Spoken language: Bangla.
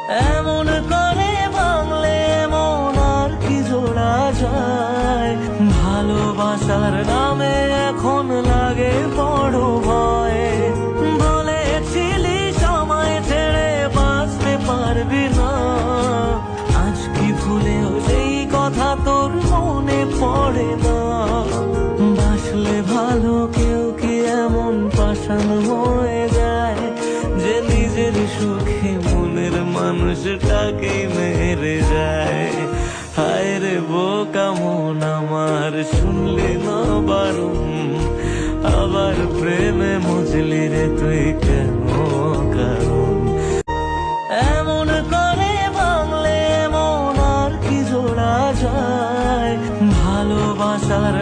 এমন করে ভাঙলে এমন আর কি জোড়া যায়। ভালোবাসার নামে এখন লাগে বড় ভয়। বলেছিলি সময় ছেড়ে বাঁচতে পারবি না, আজ কি ভুলেও সেই কথা তোর মনে পড়ে না। বাসলে ভালো কেউ কি এমন পাষাণ হয়ে যায় যে নিজের সুখে মনের মানুষটাকে মেরে যায়। হায় রে বোকা মন আমার, শুনলি না বারণ, আবার প্রেমে মজলি রে তুই কেন কারণ। এমন করে ভাঙলে এমন আর কি জোড়া যায়। ভালোবাসার